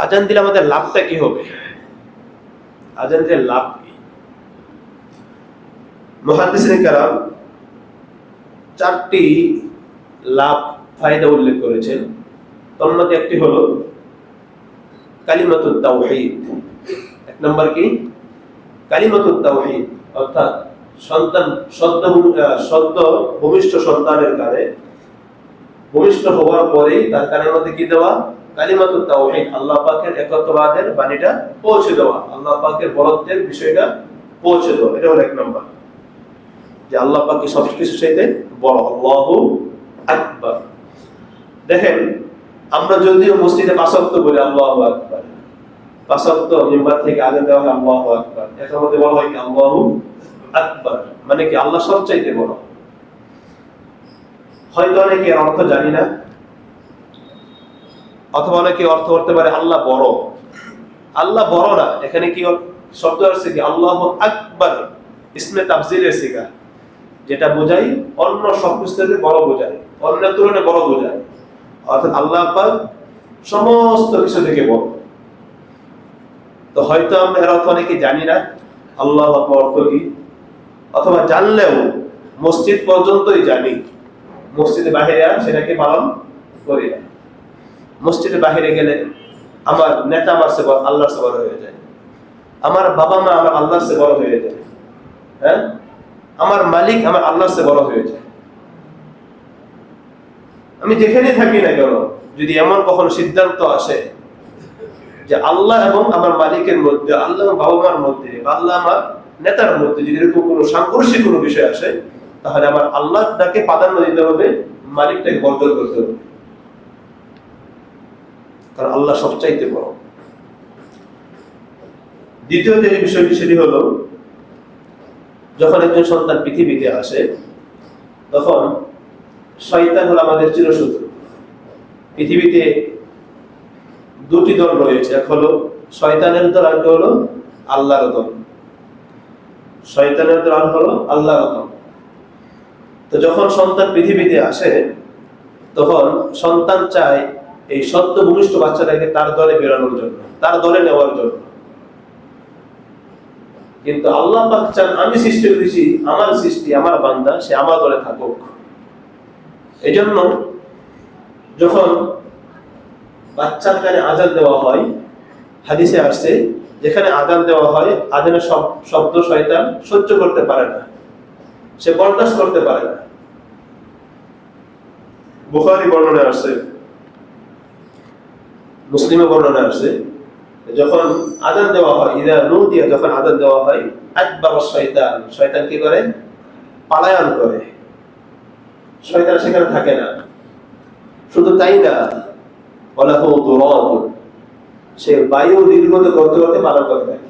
আজান দিলে আমাদের লাভটা কি হবে? আজান দিলে লাভ কি? মুহাদ্দিসিনে কেরাম 4টি লাভ ফায়দা উল্লেখ করেছেন। তার মধ্যে একটি হলো কালিমাতুত তাওহীদ। এক নম্বর কি? কালিমাতুত তাওহীদ, অর্থাৎ সন্তান সদ্য ভূমিষ্ঠ সন্তানের কানে ভূমিষ্ঠ হওয়ার পরেই তার কানের মধ্যে কি দেওয়া? কালিমাতুত তাওহীদ, আল্লাহ পাকের একত্ববাদের বাণীটা পৌঁছে দেওয়া, আল্লাহ পাকের বরত্বের বিষয়টা পৌঁছে দেওয়া। এটা হলো এক নম্বর, যে আল্লাহ পাক কি সবকিছু চাইতে বড়, আল্লাহু আকবার। দেখেন, আমরা যদিও মসজিদে 5 ওয়াক্ত বলি আল্লাহু আকবার, 5 ওয়াক্ত মিম্বার থেকে আজান দেওয়া হয় আল্লাহু আকবার, এটার মধ্যে বলা হয় কি আল্লাহু আকবার, মানে কি আল্লাহ সবচাইতে বড়। হয়তো অনেকে এর অর্থ জানি না, অথবা অনেকে অর্থ করতে পারে আল্লাহ বড়। আল্লাহ বড় না, এখানে কি শব্দ আছে কি আল্লাহু আকবার, ইসমে তাফজিলের সিগা, যেটা বোঝায় অন্য সবকিছু থেকে বড় বোঝায়, অন্যের তুলনায় বড় বোঝায়, অর্থাৎ আল্লাহ পাক সমস্ত কিছু থেকে বড়। তো হয়তো আমরা এর অর্থ অনেকে জানি না আল্লাহু আকবার অর্থ কি, অথবা জানলেও মসজিদ পর্যন্তই জানি, মসজিদে বাহিরে আর সেটাকে পালন করি না। মসজিদে বাহিরে গেলে আমার নেতা আমার সে আল্লাহর সে বড় হয়ে যায়, আমার বাবা মা আমার আল্লাহর সে বড় হয়ে যায়, হ্যাঁ, আমার মালিক আমার আল্লাহর সে বড় হয়ে যায়। আমি যেখানে থাকি না কেন, যদি এমন কখনো সিদ্ধান্ত আসে যে আল্লাহ এবং আমার মালিকের মধ্যে, আল্লাহ এবং বাবা মার মধ্যে, আল্লাহ আমার নেতার মধ্যে যদি এরকম কোনো সাংঘর্ষিক কোনো বিষয় আসে, তাহলে আমার আল্লাহটাকে প্রাধান্য দিতে হবে, মালিকটাকে বর্জন করতে হবে, কারণ আল্লাহ সবচাইতে বড়। দ্বিতীয় যে বিষয়টি সেটি হলো, যখন একজন সন্তান পৃথিবীতে আসে তখন শয়তান হলো আমাদের চিরশত্রু। পৃথিবীতে 2টি দল রয়েছে, এক হলো শয়তানের দল, আর একটা হলো আল্লাহর দল। শয়তানের দল আর হলো আল্লাহর দল। তো যখন সন্তান পৃথিবীতে আসে তখন সন্তান চায় এই সদ্য ভূমিষ্ঠ বাচ্চাটাকে তার দলে বেরোনোর জন্য, তার দলে নেওয়ার জন্য। কিন্তু আল্লাহ পাক চান আমি সৃষ্টি করেছি, আমার সৃষ্টি, আমার বান্দা, সে আমার দলে থাকুক। এজন্য যখন বাচ্চার কানে আজান দেওয়া হয়, হাদিসে আসছে যেখানে আজান দেওয়া হয় আজানের শব্দ শয়তান সহ্য করতে পারে না, সে বরদাস্ত করতে পারে না। বুখারী বর্ণনায় আসছে, মুসলিমে বর্ণনায় আসছে, যখন আজান দেওয়া হয়, ইদা নুদিয়া, যখন আজান দেওয়া হয়, আকবার শয়তান, শয়তান কি করে? পলায়ন করে। শয়তান সেখানে থাকে না। শুধু তাই না, ওয়ালাহু দুরাদ, সে বায়ু নির্গত করতে করতে পালন করে থাকে।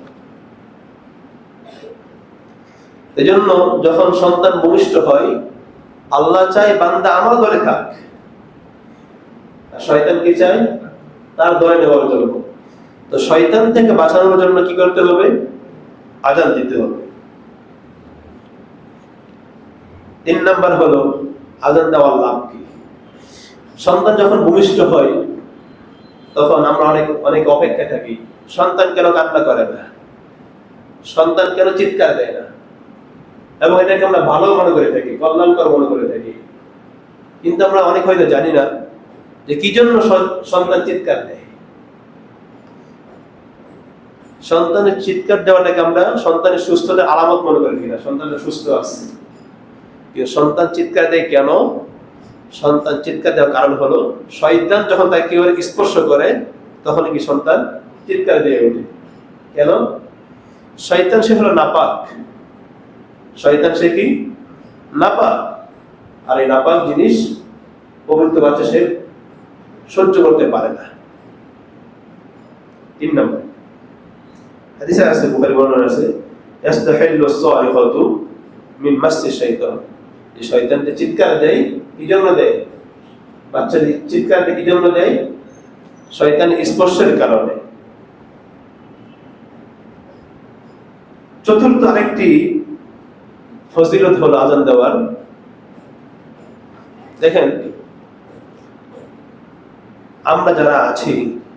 এজন্য যখন সন্তান ভূমিষ্ঠ হয়, আল্লাহ চায় বান্দা আমার দলে থাক, আর শয়তান কি চায়? তার দলে নেওয়ার জন্য। তো শয়তান থেকে বাঁচানোর জন্য কি করতে হবে? আজান দিতে হবে। 3 নাম্বার হলো আজান দেওয়ার লাভ কি? সন্তান যখন ভূমিষ্ঠ হয় তখন আমরা অনেক অপেক্ষায় থাকি, সন্তান কেন কান্না করে না, সন্তান কেন চিৎকার দেয় না, এবং এটাকে আমরা ভালো মনে করে থাকি, কল্যাণকর মনে করে থাকি। কিন্তু আমরা অনেক হয়তো জানি না যে কি জন্য সন্তান চিৎকার দেয়। সন্তানের চিৎকার দেওয়াটাকে আমরা সন্তানের সুস্থতার আলামত মনে করি কিনা, সন্তানের সুস্থ আছে। কিন্তু সন্তান চিৎকার দেয় কেন? সন্তান চিৎকার দেওয়ার কারণ হলো শয়তান যখন তাকে কেউ স্পর্শ করে তখন কি সন্তান চিৎকার দিয়ে ওঠে। কেন? শয়তান সে হলো নাপাক, শয়তান সে কি? নাপাক। আর এই নাপাক জিনিস পবিত্র বাচ্চা সে সহ্য করতে পারে না। 3 নম্বর হাদিসে আছে, বুখারী বর্ণনা আছে, ইস্তাহিল্লু সারিকাতু মিন মাসসি শাইতান, এই শয়তান যে চিৎকার দেয় কি জন্য দেয়? বাচ্চা চিৎকার দেয় কি জন্য দেয়? শয়তানের স্পর্শের কারণে। চতুর্থ আরেকটি ফজিলত হলো আজান দেওয়ার। দেখেন, আমরা যারা আছি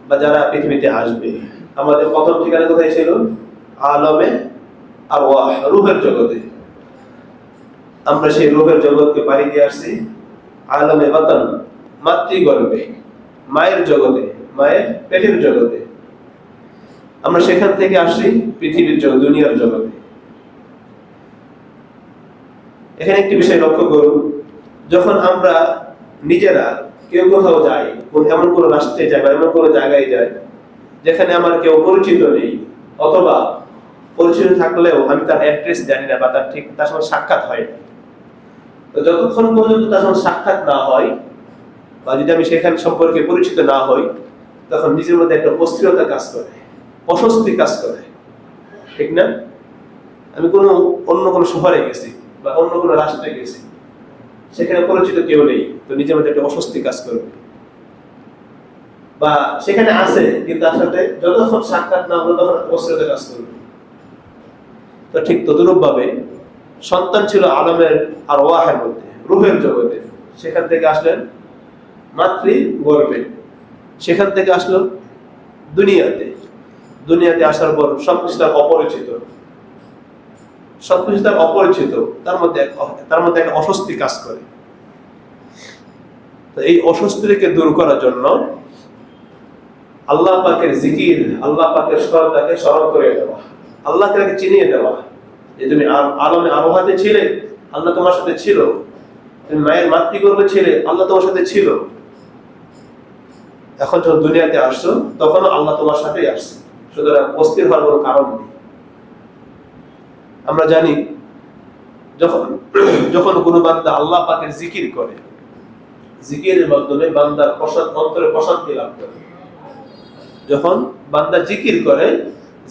বা যারা পৃথিবীতে আসবে। আমাদের প্রথম ঠিকানা কোথায় ছিল? আলমে আরওয়াহ, রূহের জগতে। আমরা সেই রূহের জগৎকে পাড়ি দিয়ে আসছি আলমে বাতান, মাতৃগর্ভে, মায়ের জগতে, মায়ের পেটের জগতে। আমরা সেখান থেকে আসছি পৃথিবীর জগৎ, দুনিয়ার জগতে। এখানে একটি বিষয় লক্ষ্য করুন, যখন আমরা নিজেরা কেউ কোথাও যাই, এমন কোন রাষ্ট্রে যাই বা এমন কোন জায়গায় যাই যেখানে আমার কেউ পরিচিত নেই, অথবা পরিচিত থাকলেও আমি তার অ্যাড্রেস জানি না বা তার সঙ্গে সাক্ষাৎ হয় না, তো যতক্ষণ পর্যন্ত তার সঙ্গে সাক্ষাৎ না হয় বা যদি আমি সেখানে সম্পর্কে পরিচিত না হই, তখন নিজের মধ্যে একটা অস্থিরতা কাজ করে, অস্বস্তি কাজ করে, ঠিক না? আমি অন্য কোনো শহরে গেছি বা অন্য কোনো রাষ্ট্রে গেছি, সেখানে পরিচিত কেউ নেই, তো নিজের মধ্যে একটা অস্বস্তি কাজ করবে। বা সেখানে আছে কিন্তু তার সাথে যতক্ষণ সাক্ষাৎ না হলো তখন অস্থিরতা কাজ করবে। তো ঠিক তদ্রূপ ভাবে সন্তান ছিল আলমের আর ওয়াহের মধ্যে, রূহের জগতে। সেখান থেকে আসলেন মাতৃ গর্ভে, সেখান থেকে আসলো দুনিয়াতে। দুনিয়াতে আসার পর সবকিছু তার অপরিচিত, সবকিছু তার অপরিচিত, তার মধ্যে একটা অস্বস্তি কাজ করে। তো এই অস্বস্তিকে দূর করার জন্য আল্লাহ পাকের জিকির, আল্লাহ পাকের তাকে স্মরণ করে দেওয়া, আল্লাহকে তাকে চিনিয়ে দেওয়া যে তুমি আলমে আরোহাতে ছিলে, আল্লাহ তোমার সাথে ছিল। তুমি মায়ের মাতৃগর্ভে ছিলে, আল্লাহ তোমার সাথে ছিল। এখন যখন দুনিয়াতে আসছো তখনও আল্লাহ তোমার সাথেই আসছে, সুতরাং অস্থির হওয়ার কোনো কারণ নেই। আমরা জানি যখন যখন কোনো বান্দা আল্লাহ পাকের জিকির করে, জিকিরের মাধ্যমে বান্দার অন্তরে প্রশান্তি লাভ করে। যখন বান্দা জিকির করে,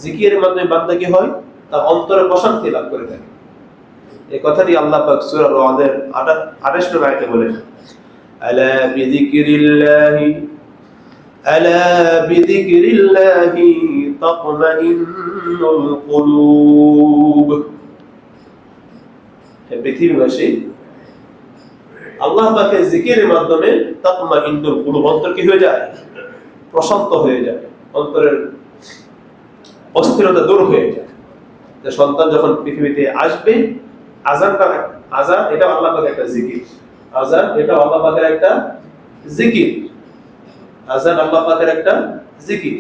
জিকিরের মাধ্যমে বান্দা কি হয়? তার অন্তরে প্রশান্তি লাভ করে থাকে। এই কথাটি আল্লাহ পাক সূরা রাদের 28 নং আয়াতে বলেন, আলা বিযিকরিল্লাহি তাতমাইন্নুল কুলুব। হে পৃথিবীবাসী, আল্লাহ পাকের জিকিরের মাধ্যমে তাতমাইন্নুল কুলুব, অন্তর কি হয়ে যায়? প্রশান্ত হয়ে যায়, অন্তরের অস্থিরতা দূর হয়ে যায়। যে সন্তান যখন পৃথিবীতে আসবে, আজান এটা আল্লাহ পাকের একটা জিকির, আজান এটা আল্লাহ পাকের একটা জিকির, আজান আল্লাহ পাকের একটা জিকির।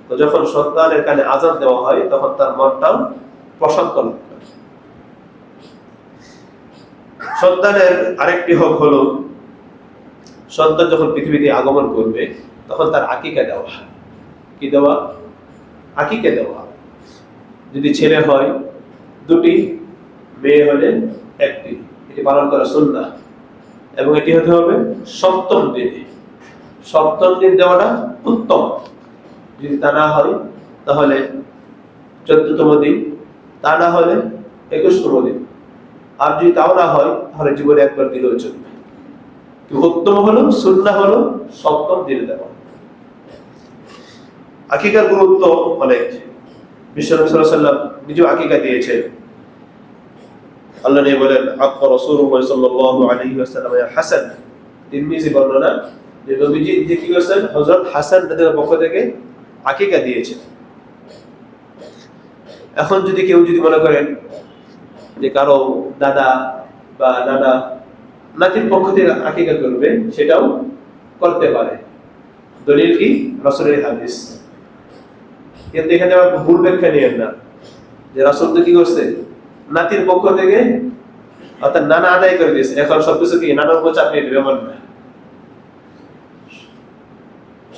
তো যখন সন্তানের কানে আজান দেওয়া হয় তখন তার মনটাও প্রশান্ত লাভ করে। সন্তানের আরেকটি হক হলো, সন্তান যখন পৃথিবীতে আগমন করবে তখন তার আকিকা দেওয়া। কি দেওয়া? আকিকা দেওয়া। যদি ছেলে হয় 2টি, মেয়ে হলে 1টি, এটি পালন করা সুন্নাহ। এবং এটি হতে হবে 7ম দিনে। 7ম দিন দেওয়াটা উত্তম। যদি তা না হয় তাহলে 14তম দিন, তা না হলে 21তম দিন। আর যদি তাও না হয় তাহলে জীবনে একবার দিলেও চলবে। উত্তম হলো, সুন্নাহ হলো 7ম দিনে দেওয়া। আকিকার গুরুত্ব অনেক। বিশ্বনবী সাল্লাল্লাহু আলাইহি ওয়াসাল্লাম নিজেও আকিকা দিয়েছেন। আল্লাহ নবী বলেন, আক্কা রাসূলুল্লাহ সাল্লাল্লাহু আলাইহি ওয়াসাল্লাম ইয়া হাসান। তিরমিজি বর্ণনা যে নবীজি যে কি করেছেন, হযরত হাসান রাদিয়াল্লাহু পক্ষ থেকে আকিকা দিয়েছেন। এখন যদি কেউ মনে করেন যে কারো দাদা বা নানা নাতির পক্ষ থেকে আকিকা করবে, সেটাও করতে পারে। দলিল কি? রাসূলের হাদিস। কিন্তু এখানে আবার ভুল ব্যাখ্যা নিয়েন না যে রাসূল তো কি করছে, নাতির পক্ষ থেকে অর্থাৎ নানা আদায় করে দিয়েছে, এখন সবকিছু কি নানার উপর চাপিয়ে দেবে, এমন না।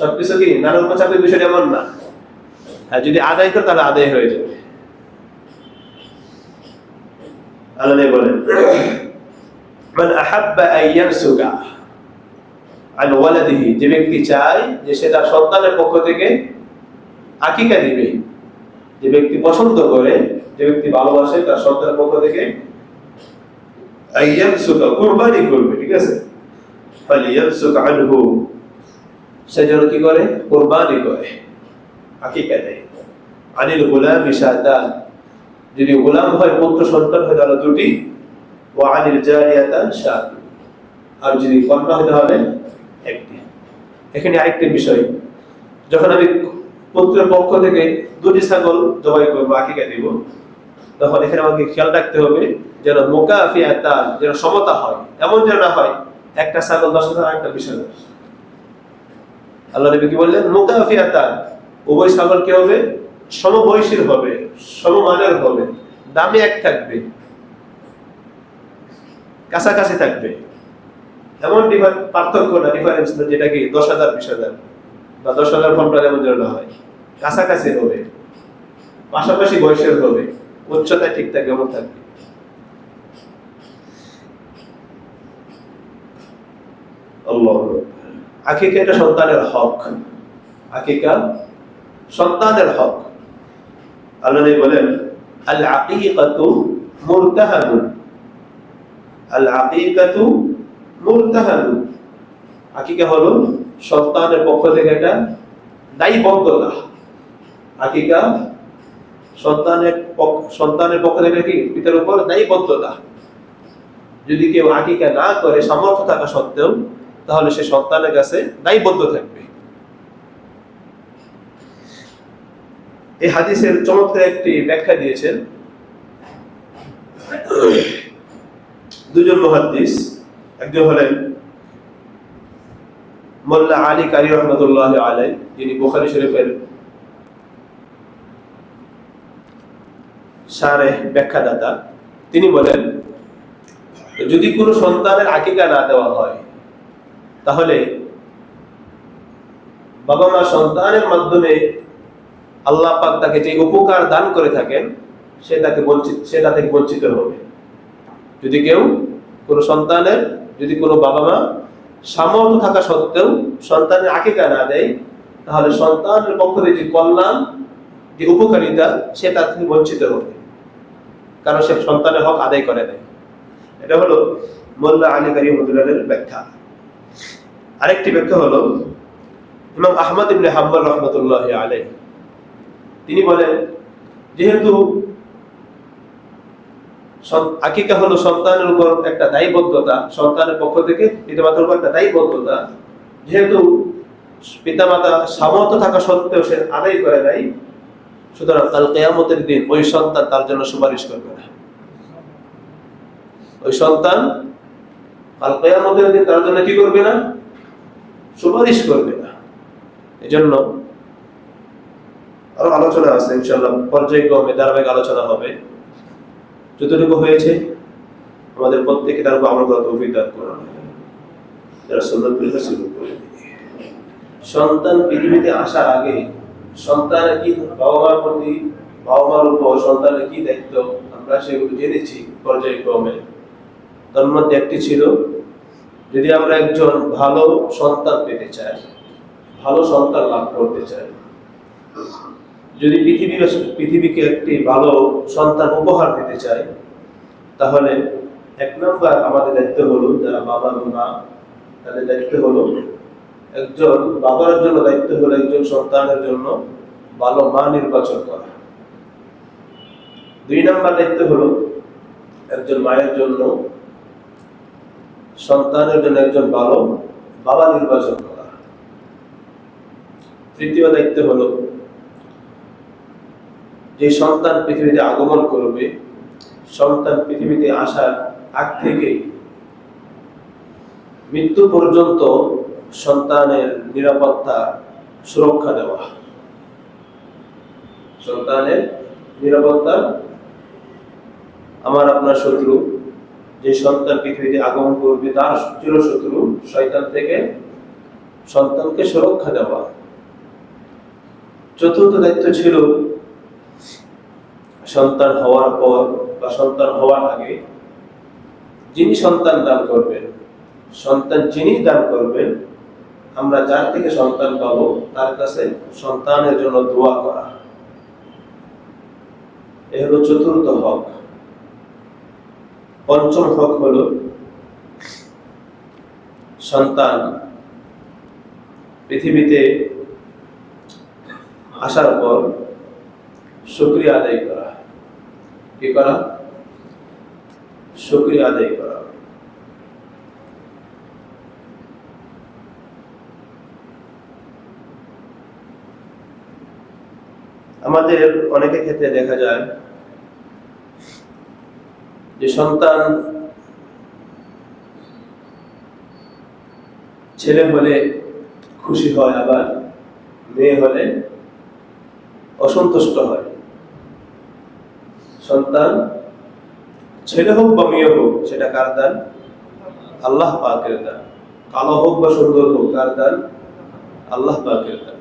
সবকিছু কি নানার উপর চাপিয়ে বিষয়টা এমন না। হ্যাঁ, যদি আদায় করে তাহলে আদায় হয়ে যাবে। আল্লাহ বলেন, মান আহাব্বা আন ইয়ানসুকা আন ওয়ালাদিহি, যে ব্যক্তি চায় যে সে তার সন্তানের পক্ষ থেকে আকিকা দিবে, যে ব্যক্তি পছন্দ করে, যে ব্যক্তি ভালোবাসে তার সন্তানের পক্ষ থেকে আইয়ানসুকা, কুরবানি করবে, ঠিক আছে? ফালিয়ানসুক আনহু, সে যেন কি করে? কুরবানি করে, আকিকা দেয়। আনিল গুলামি শাতান, যদি গোলাম হয়, পুত্র সন্তান হয় তাহলে 2টি, ওয়া আনিল জারিয়াতান শাত, আর যদি কন্যা হয় তাহলে 1টি। এখানে আরেকটা বিষয়, যখন আমি পুত্রের পক্ষ থেকে 2টি ছাগল জবাই করবো, আকিকা দিব, তখন এখানে আমাকে খেয়াল রাখতে হবে যেন মুকাফিয়াতান, যেন সমতা হয়, এমন যেন না হয় একটা ছাগল 10,000 আর একটা 20,000। আল্লাহ নবী কি বললেন? মুকাফিয়াতান, উভয় ছাগল কি হবে? সমবয়সীর হবে, সমমানের হবে, দামে এক থাকবে, কাছাকাছি থাকবে। এমন পার্থক্য না, ডিফারেন্স না যেটা কি 10,000 20,000 বা 10,000 15,000 এমন যেন না হয়, কাছাকাছি হবে, পাশাপাশি বয়সের হবে, উচ্চতা ঠিক থাকবে, এমন থাকবে। আল্লাহ, আকিকা এটা সন্তানের হক, আকিকা সন্তানের হক। আল্লাহ নবী বলেন আল আকিকাতু মুরতাহানুন, আল আকিকাতু মুরতাহানুন, আকিকা হলো সন্তানের পক্ষ থেকে একটা দায়বদ্ধতা। আকিকা সন্তানের পক্ষ থেকে কি পিতার উপর দায়বদ্ধতা। যদি কেউ আকিকা না করে সামর্থ্য থাকা সত্ত্বেও, তাহলে সে সন্তানের কাছে দায়বদ্ধ থাকবে। এই হাদিসের চমৎকার একটি ব্যাখ্যা দিয়েছেন দুজন মুহাদ্দিস। একজন হলেন মোল্লা আলী কারি রহমতুল্লাহ আলাইহি, যিনি বুখারী শরীফের শারহ ব্যাখ্যাদাতা। তিনি বলেন, যদি কোনো সন্তানের আকিকা না দেওয়া হয়, তাহলে বাবা মা সন্তানের মাধ্যমে আল্লাহ পাক তাকে যে উপকার দান করে থাকেন সেটা থেকে বঞ্চিত হবে। যদি কোনো বাবা মা সামর্থ্য থাকা সত্ত্বেও সন্তানের আকিকা না দেয়, তাহলে সন্তানের পক্ষ থেকে যে কল্যাণ, যে উপকারিতা, সেটা থেকে বঞ্চিত হবে, কারণ সে সন্তানের হক আদায় করে নেয়। এটা হলো মোল্লা আলী কারি রহমাতুল্লাহের ব্যাখ্যা। আরেকটি ব্যাখ্যা হলো ইমাম আহমদ ইবনে হাম্বল রহমতুল্লাহ আলাইহি, তিনি বলেন, যেহেতু আকিকা হলো সন্তানের উপর একটা দায়বদ্ধতা, সন্তানের পক্ষ থেকে পিতামাতার উপর একটা দায়বদ্ধতা, যেহেতু পিতামাতা সামর্থ্য থাকা সত্ত্বেও সে আদায় করে নাই, সুতরাং কাল কিয়ামতের দিন ওই সন্তান তার জন্য সুপারিশ করবে না। ওই সন্তান কাল কিয়ামতের দিন তার জন্য কি করবে না? সুপারিশ করবে না। এজন্য আরো আলোচনা আছে, ইনশাআল্লাহ পর্যায়ক্রমে ধারাবাহিক আলোচনা হবে। যতটুকু হয়েছে আমাদের প্রত্যেকে তার উপর আমল করার তৌফিক দান করুন, যারা সুন্নাত পরিবার শুরু করে। সন্তান পৃথিবীতে আসার আগে সন্তানের কি, বাবা মার উপর সন্তানের কি দায়িত্ব, আমরা সেগুলো জেনেছি পর্যায়ক্রমে। তার মধ্যে একটি ছিল, যদি আমরা একজন ভালো সন্তান পেতে চাই, ভালো সন্তান লাভ করতে চাই, যদি পৃথিবীকে একটি ভালো সন্তান উপহার দিতে চাই, তাহলে 1 নম্বর আমাদের দায়িত্ব হলো, যারা বাবা মা, তাদের দায়িত্ব হলো, একজন বাবার জন্য দায়িত্ব হলো একজন সন্তানের জন্য ভালো মা নির্বাচন করা। 2 নম্বর দায়িত্ব হলো একজন মায়ের জন্য, সন্তানের জন্য একজন ভালো বাবা নির্বাচন করা। 3য় দায়িত্ব হলো, যে সন্তান পৃথিবীতে আগমন করবে, সন্তান পৃথিবীতে আসার আগ থেকে মৃত্যু পর্যন্ত সন্তানের নিরাপত্তা সুরক্ষা দেওয়া। সন্তানের নিরাপত্তা, আমার আপনার শত্রু, যে সন্তান পৃথিবীতে আগমন করবে তার চিরশত্রু শয়তান থেকে সন্তানকে সুরক্ষা দেওয়া। 4র্থ দায়িত্ব ছিল, সন্তান হওয়ার পর বা সন্তান হওয়ার আগে যিনি সন্তান দান করবেন, সন্তান যিনি দান করবেন, আমরা যার থেকে সন্তান পাবো তার কাছে সন্তানের জন্য দোয়া করা। এ হলো 4র্থ হক। 5ম হক হলো, সন্তান পৃথিবীতে আসার পর শুকরিয়া আদায় করা। কি করা? শুকরিয়া আদায় করা। আমাদের অনেকের ক্ষেত্রে দেখা যায় যে সন্তান ছেলে হলে খুশি হয়, আবার মেয়ে হলে অসন্তুষ্ট হয়। সন্তান ছেলে হোক বা মেয়ে হোক, সেটা কার দান? আল্লাহ পাকের দান। কালো হোক বা সুন্দর হোক, কার দান? আল্লাহ পাকের দান।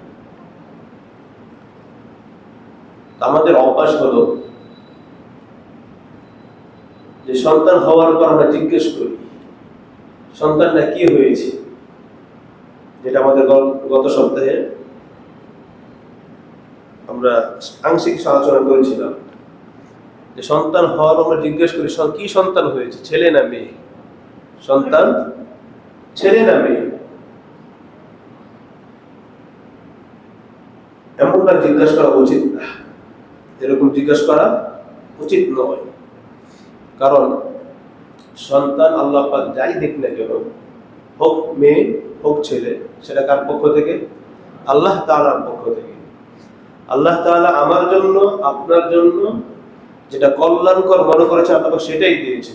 আমাদের অভ্যাস হলো যে সন্তান হওয়ার পর আমরা জিজ্ঞেস করি সন্তানটা কি হয়েছে, যেটা আমাদের গত সপ্তাহে আমরা আংশিক আলোচনা করেছিলাম, যে সন্তান হওয়ার আমরা জিজ্ঞেস করি কি সন্তান হয়েছে, ছেলে না মেয়ে? সন্তান ছেলে না মেয়ে? এমনটা জিজ্ঞাসা করা উচিত না, এরকম জিজ্ঞাসা করা উচিত নয়। কারণ সন্তান আল্লাহ পাক যাই দেখ না কেন, হোক মেয়ে হোক ছেলে, সেটা কার পক্ষ থেকে? আল্লাহ তাআলার পক্ষ থেকে। আল্লাহ তাআলা আমার জন্য, আপনার জন্য যেটা কল্যাণকর মনে করেছে আল্লাহ পাক সেটাই দিয়েছে।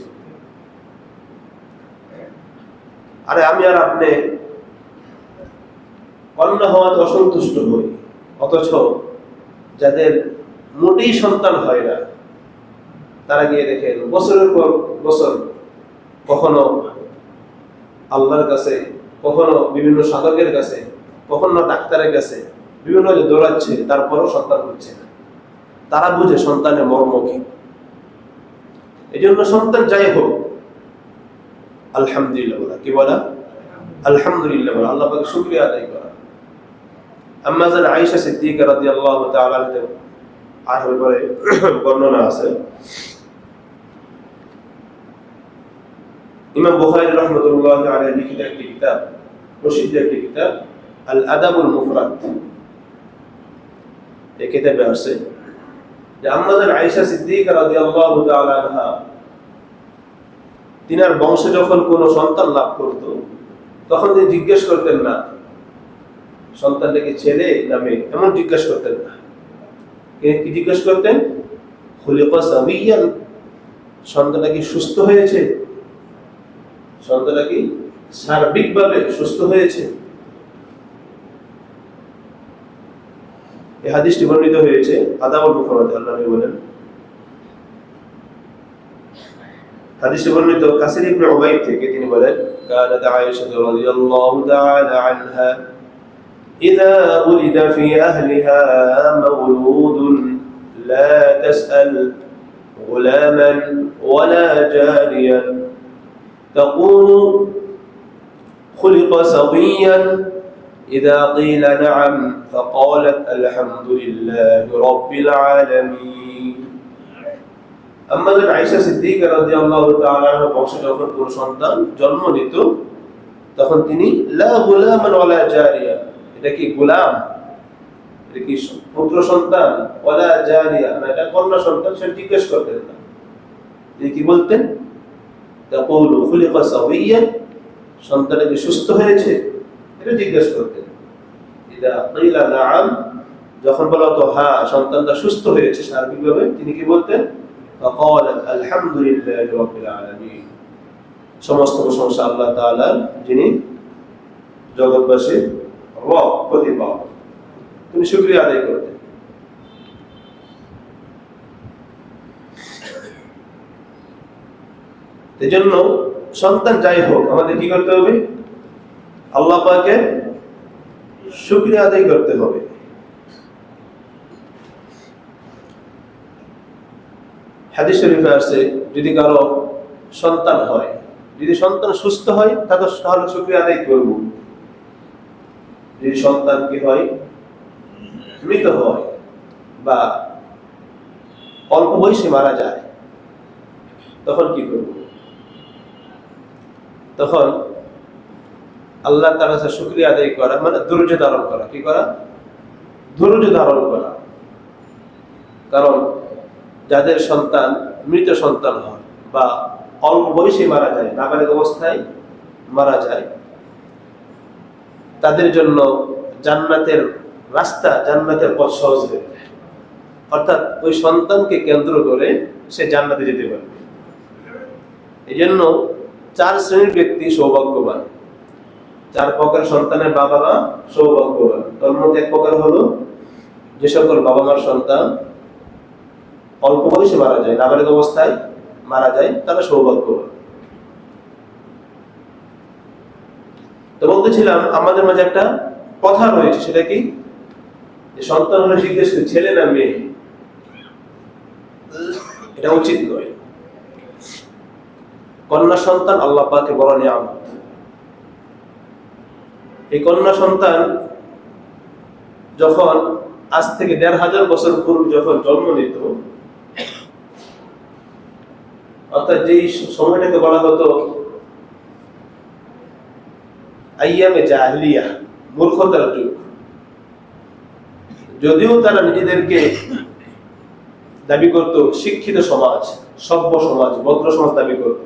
আরে আমি আর আপনি কন্যা হওয়াতে অসন্তুষ্ট হই, অথচ যাদের মোটেই সন্তান হয় না, তারা গিয়ে দেখেন বছরের পর বছর কখনো আল্লাহর কাছে, কখনো বিভিন্ন সাধকের কাছে, কখনো ডাক্তারের কাছে বিভিন্ন দৌড়াচ্ছে, তারপরও সন্তান হচ্ছে না। তারা বুঝে সন্তানের মর্ম কি। এই জন্য সন্তান যাই হোক আলহামদুলিল্লাহ বলা। কি বলা? আলহামদুলিল্লাহ বলা, আল্লাহ পাকের শুকরিয়া আদায় করা। আম্মা জান আয়েশা সিদ্দিকা রাদিয়াল্লাহু তাআলা আনহার ব্যাপারে বর্ণনা আছে। ইমাম বুখারী রাহমাতুল্লাহি আলাইহি লিখিত একটি কিতাব, প্রসিদ্ধ একটি কিতাব আল আদাবুল মুফরাদ, এই কিতাবে আছে যে আম্মা জান আয়েশা সিদ্দিকা রাদিয়াল্লাহু তাআলা আনহা তিনার বংশে যখন কোনো সন্তান লাভ করত, তখন তিনি জিজ্ঞেস করতেন না সন্তানটা কি ছেলে না মেয়ে, এমন জিজ্ঞেস করতেন না। কি জিজ্ঞেস করতেন? খুলিকা সাবিয়ান, সন্তানটা কি সুস্থ হয়েছে, সন্তানটা কি সার্বিকভাবে সুস্থ হয়েছে। এই হাদিসটি বর্ণিত হয়েছে আদাবুল মুফরাদ। আল্লাহ নবী বলেন, হাদিসটি বর্ণিত কাসির ইবনে উবাইদ থেকে, তিনি বলেন কানাত আয়েশা রাদিয়াল্লাহু তাআলা আনহা ইযা উলিদা ফি আহলিহা মাওলুদুন লা তাসআল গুলামান ওয়ালা জারিয়ান তাকুলু খুলিকা সাবিয়ান إذا قيل نعم فقالت الحمد لله رب العالمين। আমাদের আয়েশা সিদ্দিকা রাদিয়াল্লাহু তাআলা আনহা বংশে যখন কোন সন্তান জন্ম নিত, তখন তিনি লা গুলামান ওয়ালা জারিয়া, এটা কি গোলাম, এটা কি পুত্র সন্তান, ওয়ালা জারিয়া না এটা কন্যা সন্তান, সে জিজ্ঞেস করতেন না। তিনি কি বলতেন? তাকুলু খুলিকা সাবিয়ান, সন্তানটা কি সুস্থ হয়েছে, এটা জিজ্ঞেস করতেন। ইদা কিলা নাআম, যখন বলা হতো হ্যাঁ সন্তানটা সুস্থ হয়েছে সার্বিকভাবে, তিনি কি বলতেন? ফাকালাত আলহামদুলিল্লাহি রাব্বিল আলামিন, সমস্ত প্রশংসা আল্লাহ তাআলার, যিনি জগৎবাসীর রব, প্রতিপালক। তিনি শুকরিয়া আদায় করতেন। এজন্য সন্তান যাই হোক আমাদের কি করতে হবে? আল্লাহ পাকের শুকরিয়া আদায় করতে হবে। হাদিস শরীফে আছে যদি কারো সন্তান হয়, যদি সন্তান সুস্থ হয় তাহলে শুকরিয়া আদায় করব। যদি সন্তান কি হয়, মৃত হয় বা অল্প বয়সে মারা যায়, তখন কি করব? তখন আল্লাহ তাআলার কাছে শুকরিয়া আদায় করা মানে ধৈর্য ধারণ করা। কি করা? ধৈর্য ধারণ করা। কারণ যাদের সন্তান মৃত সন্তান হয় বা অল্প বয়সে মারা যায়, নাবালিগ অবস্থায় মারা যায়, তাদের জন্য জান্নাতের রাস্তা, জান্নাতের পথ সহজ হয়ে যায়। অর্থাৎ ওই সন্তানকে কেন্দ্র করে সে জান্নাতে যেতে পারবে। এই জন্য 4 শ্রেণীর ব্যক্তি সৌভাগ্যবান, 4 প্রকার সন্তানের বাবা মা সৌভাগ্যবান। তার মধ্যে এক প্রকার হলো যে সকল বাবা মার সন্তান অল্প বয়সে মারা যায়, নাবালিক অবস্থায় মারা যায়, তারা সৌভাগ্যবান। তো বলতেছিলাম আমাদের মাঝে একটা কথা রয়েছে, সেটা কি, যে সন্তান হলে জিজ্ঞেস করি ছেলে না মেয়ে, এটা উচিত নয়। কন্যা সন্তান আল্লাহ পাকের বড় নিয়ামত। এই কন্যা সন্তান যখন আজ থেকে ১৫০০ বছর পূর্বে যখন জন্ম নিত, অর্থাৎ যেই সময়টাকে বলা হতো আইয়ামে জাহিলিয়া, মূর্খতার যুগ, যদিও তারা নিজেদেরকে দাবি করত শিক্ষিত সমাজ, সভ্য সমাজ, ভদ্র সমাজ দাবি করত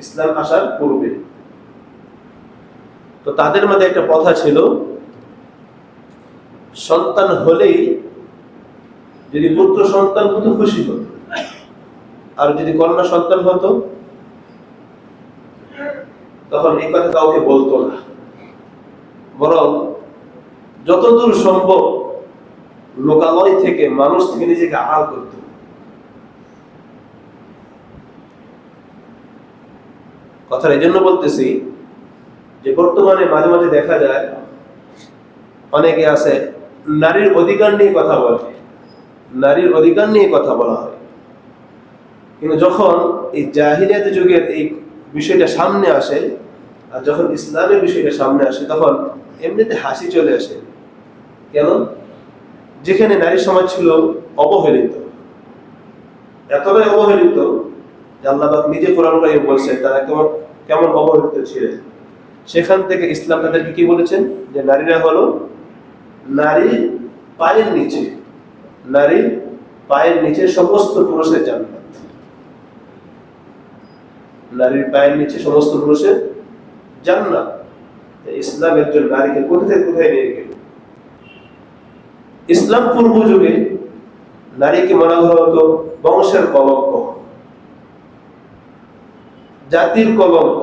ইসলাম আসার পূর্বে, তো তাদের মধ্যে একটা প্রথা ছিল, সন্তান হলেই যদি পুত্র সন্তান হতো খুশি হতো, আর যদি কন্যা সন্তান হতো তখন এই কথা কাউকে বলতো না, বরং যতদূর সম্ভব লোকালয় থেকে, মানুষ থেকে নিজেকে আড়াল করত। কথাটা এই জন্য বলতেছি যে বর্তমানে মাঝে মাঝে দেখা যায় অনেকে আছে নারীর অধিকার নিয়ে কথা বলে, নারীর অধিকার নিয়ে কথা বলা হয়, কিন্তু যখন এই জাহিলিয়াত যুগের এই বিষয়টা সামনে আসে, আর যখন ইসলামের বিষয়টা সামনে আসে, তখন এমনিতে হাসি চলে আসে। কেন? যেখানে নারী সমাজ ছিল অবহেলিত, এতটাই অবহেলিত যে আল্লাহ পাক নিজে কোরআন কারীমে বলছেন তারা কেমন অবহেলিত ছিলেন, সেখান থেকে ইসলাম তাদেরকে কি বলেছেন, যে নারীরা হলো নারীর পায়ের নিচে, নারীর পায়ের নিচে সমস্ত পুরুষের জান্নাত, নারীর পায়ের নিচে সমস্ত পুরুষের জান্নাত। ইসলাম একজন নারীকে কোথায় কোথায় নিয়ে গেল। ইসলাম পূর্ব যুগে নারীকে মনে করা হতো বংশের কলঙ্ক, জাতির কলঙ্ক,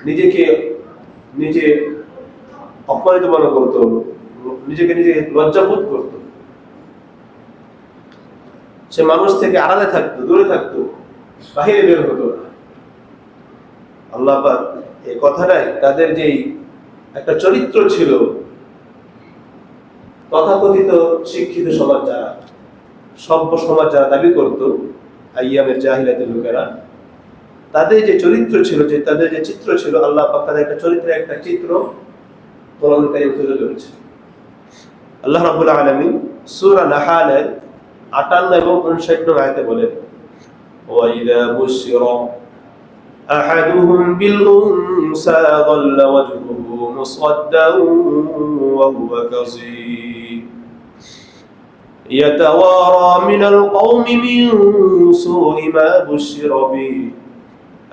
নিজেকে নিজে অপমানিত মনে করত, নিজেকে নিজে লজ্জাবোধ করত, সে মানুষ থেকে আড়ালে থাকতো, দূরে থাকতো, বাহিরে বের হতো না। আল্লাহ পাক এই কথাটাই তাদের যেই একটা চরিত্র ছিল, তথাকথিত শিক্ষিত সমাজ যারা, সভ্য সমাজ যারা দাবি করত আইয়ামের জাহিলিয়াতের লোকেরা, তাদের যে চরিত্র ছিল, যে তাদের যে চিত্র ছিল, আল্লাহ পাক তাদের একটা চরিত্রের একটা চিত্র কোরআন কারীমে তুলে ধরেছে। আল্লাহ রাব্বুল আলামিন সূরা নাহালের ৫৮ এবং ৫৯ নং আয়াতে বলেন, ওয়াইদা বুশিরা আহাদুহুম বিল উনসা যাল্লা ওয়াজহুহু মুসওয়াদ্দান ওয়া হুয়া কাযীম ইয়াতাওয়ারা মিনাল কওমি মিন সুই মা বুশিরা বিহি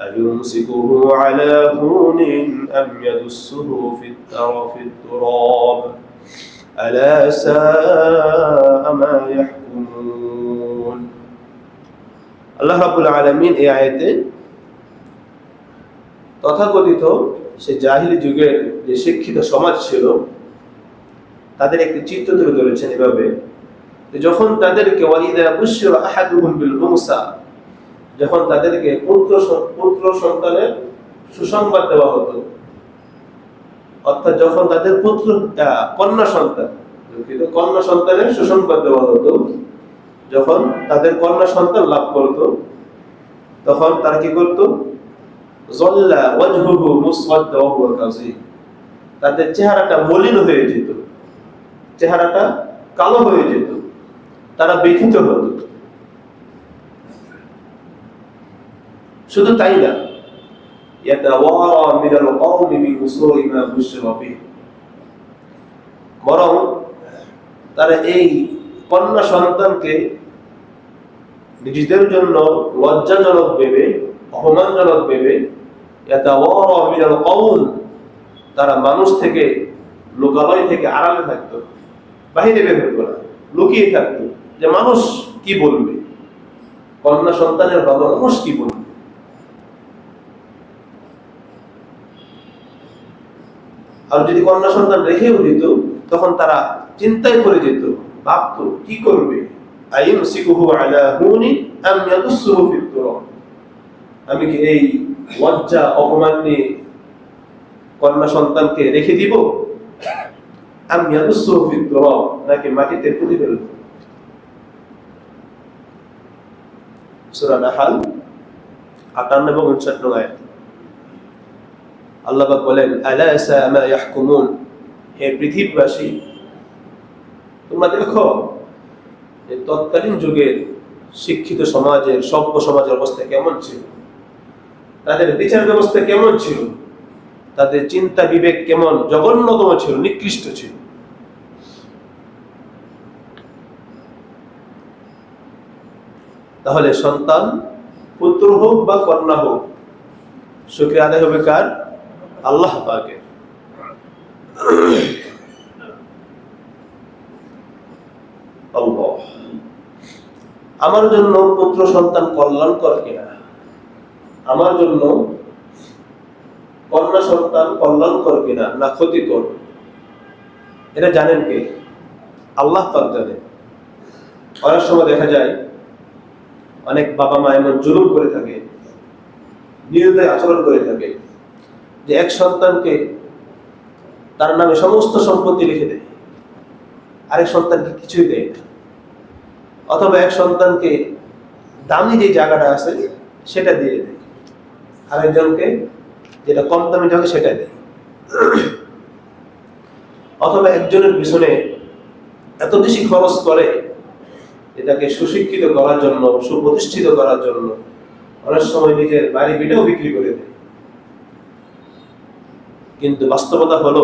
আয়ুমসিকুহু আলা হুনিন আম ইয়াদুসসুহু ফিত তুরাব আলা সাআ মা ইয়াহকুমুন। আল্লাহ রাব্বুল আলামিন এই আয়াতে তথাকথিত সে জাহিলি যুগের যে শিক্ষিত সমাজ ছিল, তাদের একটি চিত্র তুলে ধরেছেন এভাবে, যখন তাদেরকে ওয়াইদা বুশিরা আহাদুহুম বিল উনসা, যখন তাদেরকে পুত্র সন্তানের সুসংবাদ দেওয়া হতো, অর্থাৎ যখন তাদের কন্যা সন্তানের সুসংবাদ দেওয়া হতো, যখন তাদের কন্যা সন্তান লাভ করত, তখন তারা কি করত, যাল্লা ওয়াজহুহু মুসওয়াদ্দা ওয়া হুয়া কাযীম, তাদের চেহারাটা মলিন হয়ে যেত, চেহারাটা কালো হয়ে যেত, তারা ব্যথিত হতো। শুধু তাই না, ইয়াতাওয়ারা মিনাল কওমি মিন সুই মা বুশিরা বিহি, বরং তারা এই কন্যা সন্তানকে নিজেদের জন্য লজ্জাজনক ভেবে, অপমানজনক ভেবে, ইয়াতাওয়ারা মিনাল কওম, তারা মানুষ থেকে, লোকালয় থেকে আড়ালে থাকতো, বাহিরে বের হতো না, লুকিয়ে থাকতো, যে মানুষ কি বলবে, কন্যা সন্তানের বাবা মানুষ কি বলবে। আর যদি কন্যা সন্তান রেখেও দিত, তখন তারা চিন্তায় পড়ে যেত, ভাবতো কি করবে, আইয়ুমসিকুহু আলা হুনি আম ইয়াদুসসুহু ফিত তুরাব। আমি কি এই লজ্জা অপমান নিয়ে কন্যা সন্তানকে রেখে দিব, আম ইয়াদুসসুহু ফিত তুরাব, নাকি মাটিতে পুঁতে ফেলব। সূরা নাহল 58 এবং 59 আয়াত। আল্লাহ পাক বলেন, আলা সা মা ইয়াহকুমুন, হে পৃথিবীবাসী তোমরা দেখো যে তৎকালীন যুগের শিক্ষিত সমাজের, সভ্য সমাজের অবস্থা কেমন ছিল, তাদের বিচার ব্যবস্থা কেমন ছিল, তাদের চিন্তা বিবেক কেমন জঘন্যতম ছিল, নিকৃষ্ট ছিল। তাহলে সন্তান পুত্র হোক বা কন্যা হোক, শুকরিয়া আদায় হবে কার? আল্লাহ পাকের। আল্লাহ আমার জন্য পুত্র সন্তান কল্যাণকর কিনা, আমার জন্য কন্যা সন্তান কল্যাণকর কিনা না ক্ষতিকর, এটা জানেন কে? আল্লাহ পাক জানেন। অনেক সময় দেখা যায় অনেক বাবা মা এমন জুলুম করে থাকে, নির্দয় আচরণ করে থাকে, যে এক সন্তানকে তার নামে সমস্ত সম্পত্তি লিখে দেয়, আরেক সন্তানকে কিছুই দেয় না। অথবা এক সন্তানকে দামি যে জায়গাটা আছে সেটা দিয়ে দেয়, আরেকজনকে যেটা কম দামি জায়গা সেটা দেয়। অথবা একজনের পিছনে এত বেশি খরচ করে এটাকে সুশিক্ষিত করার জন্য, সুপ্রতিষ্ঠিত করার জন্য অনেক সময় নিজের বাড়ি ভিটাও বিক্রি করে দেয়। কিন্তু বাস্তবতা হলো,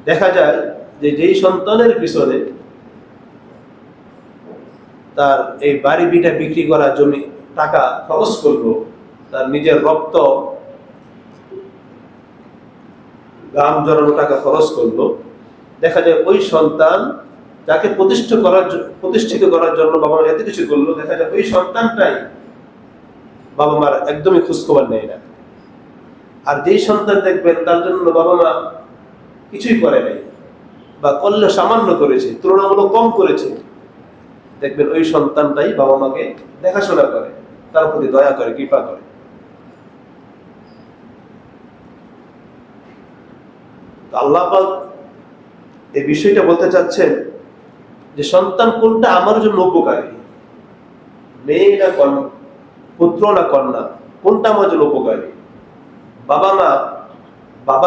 দেখা যায় যে যেই সন্তানের পিছনে তার এই বাড়ি ভিটা বিক্রি করা, জমি টাকা খরচ করলো, তার নিজের রক্ত গাম জড়ানো টাকা খরচ করলো, দেখা যায় ওই সন্তান যাকে প্রতিষ্ঠিত করার জন্য বাবা মা এত কিছু করলো, দেখা যায় ওই সন্তানটাই বাবা মার একদমই খোঁজখবর নেয় না। আর যেই সন্তান দেখবেন তার জন্য বাবা মা কিছুই করে নাই, বা করলে সামান্য করেছে, তুলনামূলক কম করেছে, দেখবেন ওই সন্তানটাই বাবা মাকে দেখাশোনা করে, তার প্রতি দয়া করে, কৃপা করে। আল্লাহ পাক এই বিষয়টা বলতে চাচ্ছেন যে সন্তান কোনটা আমার জন্য উপকারী, মেয়ে না কন্যা, পুত্র না কন্যা, কোনটা আমার জন্য উপকারী। বাবা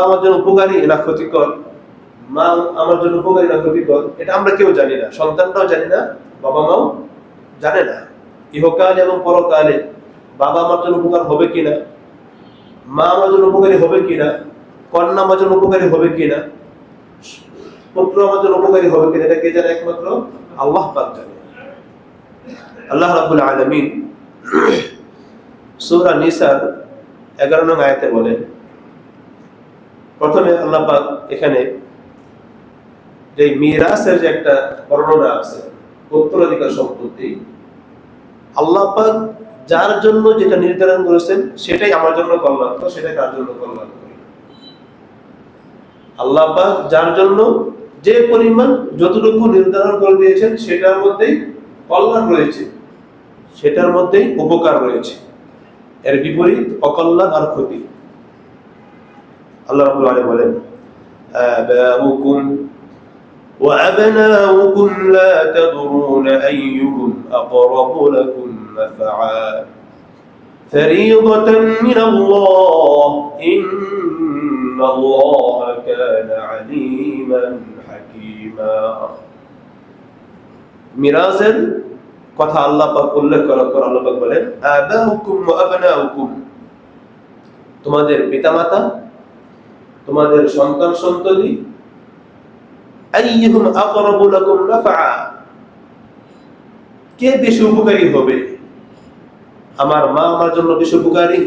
আমার জন্য উপকারী না ক্ষতিকর, মা আমার জন্য উপকারী না ক্ষতিকর, এটা আমরা কেউ জানি না, সন্তানটাও জানি না, বাবা মাও জানে না। ইহকাল এবং পরকালে বাবা আমার জন্য উপকার হবে কিনা, মা আমার জন্য উপকারী হবে কিনা, কন্যা আমার জন্য উপকারী হবে কিনা, পুত্র আমার জন্য উপকারী হবে কিনা, এটা কে জানে? একমাত্র আল্লাহ পাক জানে। আল্লাহ রাব্বুল আলামিন সূরা নিসার 11 নং আয়াতে বলেন, প্রথমে আল্লাহ পাক এখানে যে মিরাসের যে একটা বর্ণনা আছে, উত্তরাধিকার সম্পত্তি, আল্লাহ পাক যার জন্য যেটা নির্ধারণ করেছেন সেটাই আমার জন্য কল্যাণকর, সেটাই তার জন্য কল্যাণকর। আল্লাহ পাক যার জন্য যে পরিমাণ যতটুকু নির্ধারণ করে দিয়েছেন সেটার মধ্যেই কল্যাণ রয়েছে, সেটার মধ্যেই উপকার রয়েছে, এর বিপরীত অকল্যাণ আর ক্ষতি। আল্লাহ রাব্বুল আলামিন বলেন, আবাউকুম ওয়া আবনাউকুম লা তাদরুন আইয়ুহুম আকরাবু লাকুম নাফআ ফরিইদাতান মিনাল্লাহ ইন্নাল্লাহা কানা আলীমান হাকীমা। মিরাজের কথা আল্লাহ পাক উল্লেখ করার পর আল্লাহ পাক বলেন, আবাউকুম ওয়া আবনাউকুম, তোমাদের পিতামাতা, তোমাদের সন্তান সন্ততি, আইয়ুহুম আকরাবু লাকুম নাফআ, কে বেশি উপকারী হবে? আমার মা আমার জন্য বেশি উপকারী,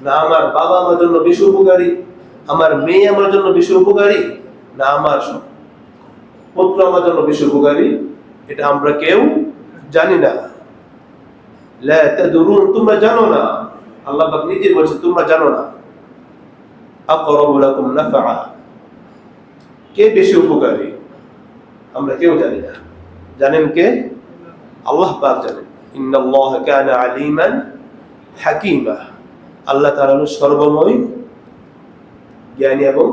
না আমার বাবা আমার জন্য বেশি উপকারী, আমার মেয়ে আমার জন্য বেশি উপকারী, না আমার পুত্র আমার জন্য বেশি উপকারী? এটা আমরা কেউ জানি না। লা তাদরুন, তোমরা জানো না। আল্লাহ পাক নিজে বলছেন তোমরা জানো না। আকরাবু লাকুম নাফআ, কে বেশি উপকারী আমরা কেউ জানি না। জানেন কে? আল্লাহ পাক জানেন। ইন্নাল্লাহা কানা আলিমান হাকীমা, আল্লাহ তাআলা হলেন সর্বময়, জ্ঞানী এবং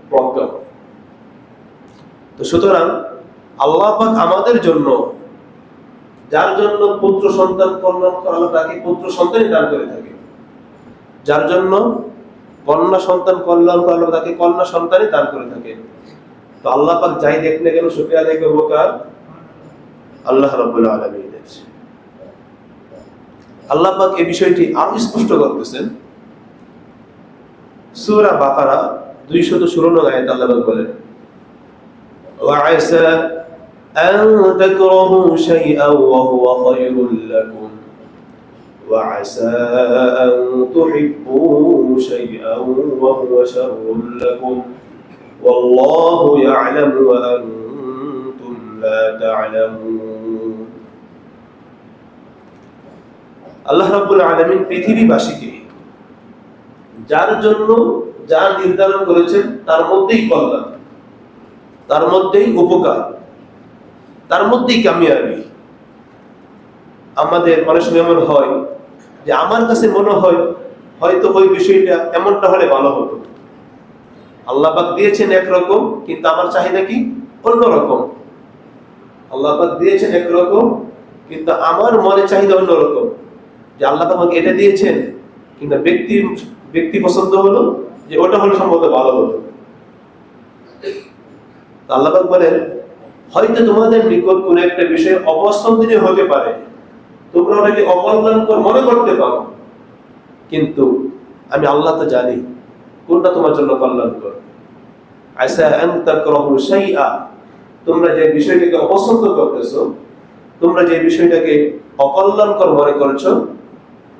প্রজ্ঞা। তো সুতরাং আল্লাহ পাক আমাদের জন্য, যার জন্য পুত্র সন্তান কল্যাণ আল্লাহ তাকে পুত্র সন্তানই দান করে থাকে, যার জন্য কন্যা সন্তান কল্যাণ আল্লাহ তাকে কন্যা সন্তানই দান করে থাকে। তো আল্লাহ পাক যাই দেখলে কেন শুকরিয়া আদায় করব কার? আল্লাহ রাব্বুল আলামিনের। আল্লাহ পাক এই বিষয়টি আরো স্পষ্ট করতেছেন সূরা বাকারা 216 আয়াতে। আল্লাহ পাক বলেন, وعسى أن تكرهوا شيئا وهو خير لكم وعسى أن تحبوا شيئا وهو شر لكم والله يعلم وأنتم لا تعلمون। আল্লাহ রাব্বুল আলামিন পৃথিবীবাসীকে যার জন্য যা নির্ধারণ করেছেন তার মধ্যেই কল্যাণ, তার মধ্যেই উপকার, তার মধ্যেই কামিয়াবি। আমাদের অনেক সময় এমন হয় যে আমার কাছে মনে হয় হয়তো ওই বিষয়টা এমনটা হলে ভালো হতো। আল্লাহ পাক দিয়েছেন একরকম, কিন্তু আমার চাহিদা কি অন্যরকম। আল্লাহ পাক দিয়েছেন একরকম, কিন্তু আমার মনে চাহিদা অন্যরকম। যে আল্লাহ পাক আমাকে এটা দিয়েছেন, কিন্তু ব্যক্তি পছন্দ হলো যে ওটা হলে সম্ভবত ভালো হতো। আল্লাহ পাক বলেন, হয়তো তোমাদের নিকট কোন একটা বিষয় অপছন্দনীয় হতে পারে, তোমরা ওটাকে অকল্যাণকর মনে করতে পারো, কিন্তু আমি আল্লাহ তো জানি কোনটা তোমার জন্য কল্যাণকর। আসা আন তাকরাহু শাইআ, তোমরা যে বিষয়টাকে অপছন্দ করতেছো, তোমরা যে বিষয়টাকে অকল্যাণকর মনে করছো,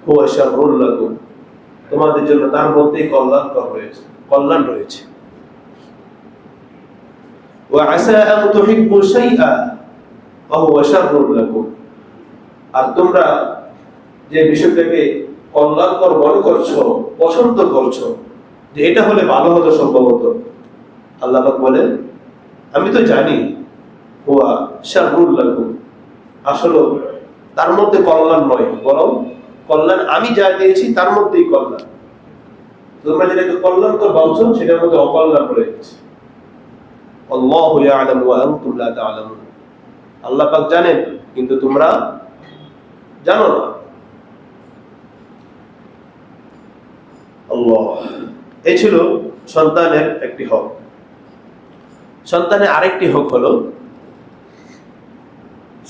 হুয়া শাররুল লাকুম, তোমাদের জন্য তার মধ্যেই কল্যাণ রয়েছে। وعسى أن تحبوا شيئا وهو شر لكم, আর তোমরা যে বিষয়টাকে কল্যাণকর মনে করছো, পছন্দ করছো, যে এটা হলে ভালো হতো সম্ভবত, আল্লাহ পাক বলেন আমি তো জানি হুয়া শাররুল লাকুম, আসলে তার মধ্যে কল্যাণ নয়, বরং কল্যাণ আমি যা দিয়েছি তার মধ্যেই কল্যাণ। তোমরা যেটাকে কল্যাণকর ভাবছো সেটার মধ্যে অকল্যাণ রয়েছে। আল্লাহু ইয়ালামু ওয়া আনতুম লা তা'লামুন, আল্লাহ পাক জানেন কিন্তু তোমরা জানো না। আল্লাহ, এই ছিল সন্তানের একটি হক। সন্তানের আরেকটি হক হলো,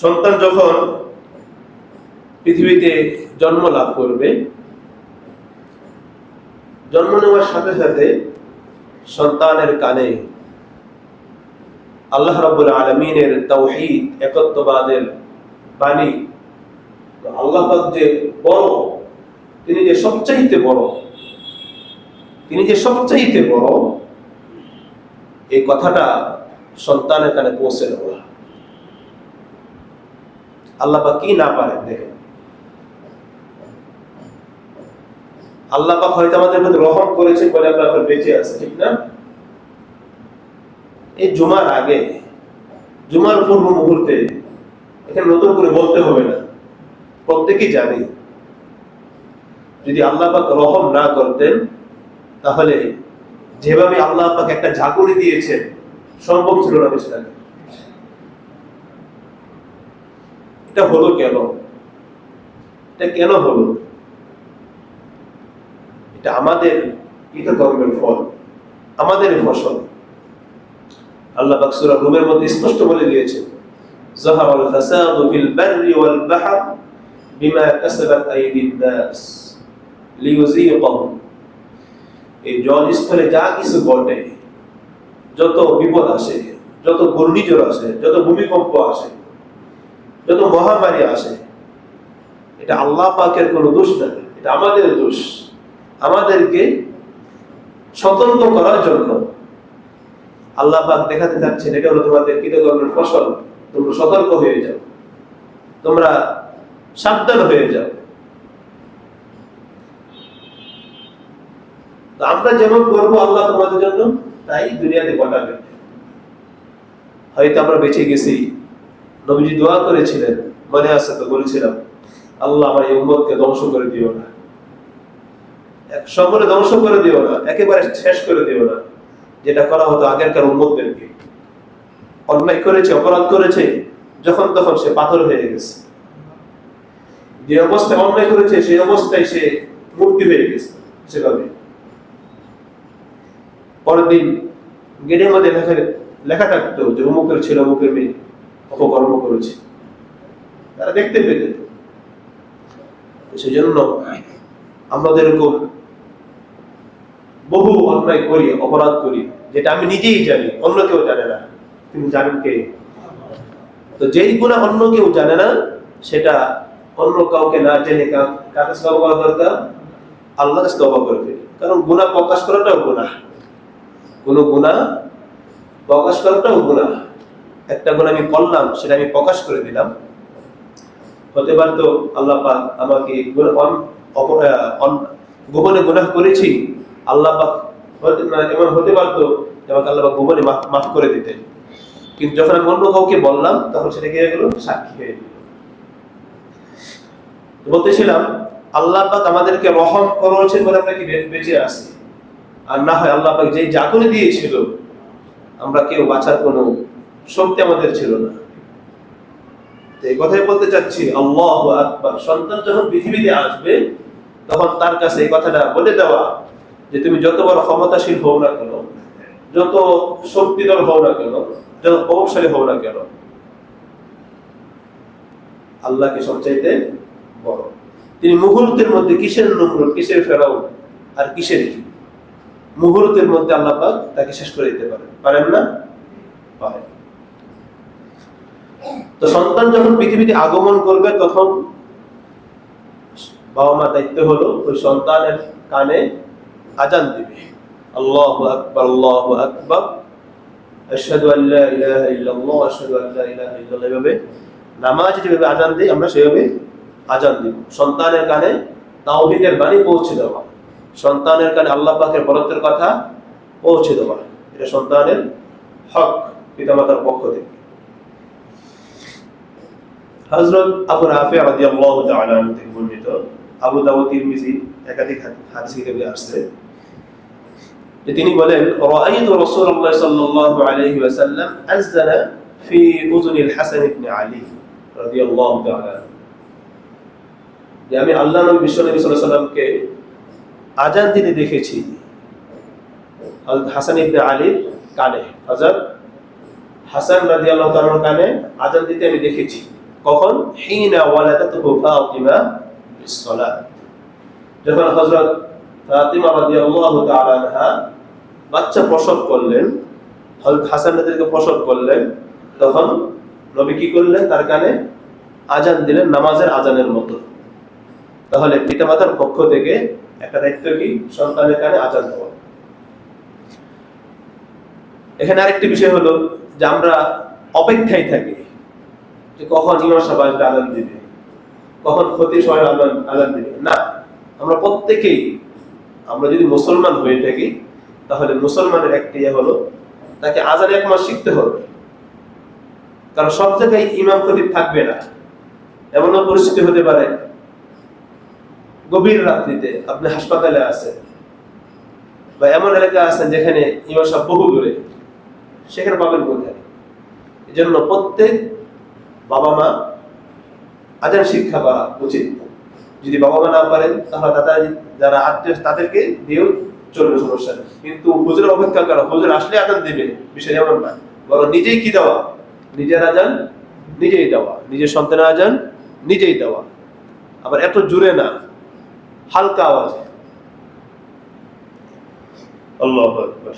সন্তান যখন পৃথিবীতে জন্ম লাভ করবে, জন্ম নেওয়ার সাথে সাথে সন্তানের কানে আল্লাহ রাব্বুল আলামিনের তাওহীদ, একত্ববাদের বাণী, আল্লাহ পাক যে বড়, তিনি যে সবচাইতে বড়, এই কথাটা সন্তানের কানে পৌঁছে দেওয়া। আল্লাহ পাক কি না পারেন দেখেন। আল্লাহ পাক হয়তো আমাদের প্রতি রহম করেছে বলে আমরা এখন বেঁচে আছি, ঠিক না? এই জুমার আগে, জুমার পূর্ব মুহূর্তে, এখানে নতুন করে বলতে হবে না, প্রত্যেকেই জানি, যদি আল্লাহ পাক রহম না করতেন তাহলে যেভাবে আল্লাহ পাক একটা ঝাঁকুনি দিয়েছেন সম্ভব ছিল না বেঁচে থাকা। এটা হলো কেন? এটা কেন হলো? এটা আমাদের কৃতকর্মের ফল, আমাদের ফসল। আল্লাহ পাক সূরা রুমের মধ্যে স্পষ্ট বলে দিয়েছেন, যাহারাল ফাসাদু ফিল বাররি ওয়াল বাহর বিমা কাসাবাত আইদিন নাস লিইউযীকাহুম। এই জলস্থলে যা কিছু ঘটে, যত বিপদ আসে, যত ঘূর্ণিঝড় আসে, যত ভূমিকম্প আসে, যত মহামারী আসে, এটা আল্লাহ পাকের কোনো দোষ না, এটা আমাদের দোষ। আমাদেরকে সতর্ক করার জন্য আল্লাহ পাক দেখাতে চাচ্ছেন এটা হলো তোমাদের কৃতকর্মের ফসল, তোমরা সতর্ক হয়ে যাও, তোমরা সাবধান হয়ে যাও। আমরা যেমন করবো আল্লাহ তোমাদের জন্য তাই দুনিয়াতে ঘটাবে। হয়তো আমরা বেঁচে গেছি, নবীজি দোয়া করেছিলেন, মনে আছে তো, বলেছিলাম আল্লাহ আমার এই উম্মতকে ধ্বংস করে দিও না, সকলে ধ্বংস করে দিও না, একেবারে শেষ করে দিও না। যেটা করা হতো আগেরকার উম্মতদেরকে। অন্যায় করেছে, অপরাধ করেছে, যখন তখন সে পাথর হয়ে গেছে। যে অবস্থায় অন্যায় করেছে সেই অবস্থায় সে মূর্তি হয়ে গেছে। সেভাবে পরের দিন গেটের মধ্যে লেখা থাকতো যে অমুকের ছেলে অমুকের মেয়ে অপকর্ম করেছে, তারা দেখতে পেতেন। সেই জন্য আমরা এরকম বহু অন্যায় করি, অপরাধ করি, যেটা আমি নিজেই জানি, অন্য কেউ জানে না। কিন্তু জানেন কে? তো যেই গুনাহ অন্য কেউ জানে না, সেটা অন্য কাউকে না জেনে কাকে তওবা করা দরকার? আল্লাহর কাছে তওবা করবে। কারণ গুনাহ প্রকাশ করাটাও গুনাহ, কোন গুনাহ প্রকাশ করাটাও গুনাহ। একটা গুনাহ আমি করলাম, সেটা আমি প্রকাশ করে দিলাম, হতে পারতো আল্লাহ পাক আমাকে গোপনে গুনাহ করেছি, আল্লাহ পাক এমন হতে পারতো আমাকে আল্লাহ পাক গোপনে মাফ করে দিতেন। কিন্তু যখন আমি অন্য কাউকে বললাম, তখন সেটা কি হয়ে গেল? সাক্ষী হয়ে গেল। বলতেছিলাম আল্লাহ পাক আমাদেরকে রহম করেছেন বলে আমরা কি বেঁচে আছি। আর না হয় আল্লাহ পাক যেই জাগুনে দিয়েছিল, আমরা কেউ বাঁচার কোনো শক্তি আমাদের ছিল না। এই কথাই বলতে চাচ্ছি, আল্লাহু আকবার। সন্তান যখন পৃথিবীতে আসবে, তখন তার কাছে এই কথাটা বলে দেওয়া যে তুমি যত বড় ক্ষমতাশীল হও না কেন, যত শক্তিধর হও না কেন, যত প্রভাবশালী হও না কেন, আল্লাহকে সবচাইতে বড়। তিনি মুহূর্তের মধ্যে কিসের নমরুদ, কিসের ফেরাউন আর কিসের কি, মুহূর্তের মধ্যে আল্লাহ পাক তাকে শেষ করে দিতে পারেন না? পারেন। তো সন্তান যখন পৃথিবীতে আগমন করবে, তখন বাবা মা দায়িত্ব হলো ওই সন্তানের কানে আজান দিবে, আল্লাহু আকবার, আল্লাহু আকবার, আশহাদু আল্লা ইলাহা ইল্লাল্লাহ, আশহাদু আল্লা ইলাহা ইল্লাল্লাহ। এভাবে নামাজ যেভাবে আজান দেই, আমরা সেভাবে আজান দিব। সন্তানের কানে তাওহীদের বাণী পৌঁছে দেওয়া, সন্তানের কানে আল্লাহ পাকের বরত্বের কথা পৌঁছে দেওয়া, এটা সন্তানের হক পিতামাতার পক্ষ থেকে। হযরত আবু রাফি রাদিয়াল্লাহু তাআলা আনহু থেকে বর্ণিত, আবু দাউদ, তিরমিজি একাধিক হাদিস কিতাবে আসছে যে তিনি বলেন, রাআইতু রাসূলুল্লাহ সাল্লাল্লাহু আলাইহি ওয়াসাল্লাম আযযানা ফি উযুনিল হাসান ইবনে আলী রাদিয়াল্লাহু তাআলা, যে আমি আল্লাহর নবী বিশ্বনবী সাল্লাল্লাহু আলাইহি ওয়াসাল্লামকে আযান দিতে দেখেছি হযরত হাসান ইবনে আলীর কানে। হযরত হাসান রাদিয়াল্লাহু তাআলার কানে আযান দিতে আমি দেখেছি। কখন? হিনা ওয়ালাদাতুহু ফাতিমা বিস-সালাত, যখন হযরত ফাতিমা রাদিয়াল্লাহু তাআলা আনহা বাচ্চা প্রসব করলেন, হযরত হাসান রাদিয়াল্লাহু প্রসব করলেন, তখন নবী কি করলেন? তার কানে আযান দিলেন, নামাজের আযানের মতো। তাহলে পিতামাতার পক্ষ থেকে একটা দায়িত্ব কি? সন্তানের কানে আযান দেওয়া। এখানে আরেকটি বিষয় হলো যে আমরা অপেক্ষায় থাকি যে কখন ইমাম সাহেব আসবে আযান দিবে, কখন খতিব সাহেব আযান দিবে। না, আমরা প্রত্যেকেই, আমরা যদি মুসলমান হয়ে থাকি, তাহলে মুসলমানের একটা হলো তাকে আযান 1 মাস শিখতে হবে। কারণ সব জায়গায় ইমাম খতিব থাকবে না। এমনও পরিস্থিতি হতে পারে গভীর রাত্রিতে আপনি হাসপাতালে আছেন, বা এমন এলাকা আছেন যেখানে ইমাম সাহেব বহু দূরে, সেখানে পাবেন কোথায়? এজন্য প্রত্যেক বাবা মা আযান শিক্ষা করা উচিত। যদি বাবা মা না পারেন, তাহলে যারা আত্মীয় তাদেরকে দিয়েও চলবে, সমস্যা নেই। কিন্তু হুজুর অপেক্ষা করা, হুজুর আসলে আযান দিবে, বিষয় এমন না। বরং নিজেই কি দেওয়া? নিজের আযান নিজেই দেওয়া, নিজের সন্তানের আযান নিজেই দেওয়া। আবার এত জোরে না, হালকা আওয়াজে। আল্লাহু আকবার।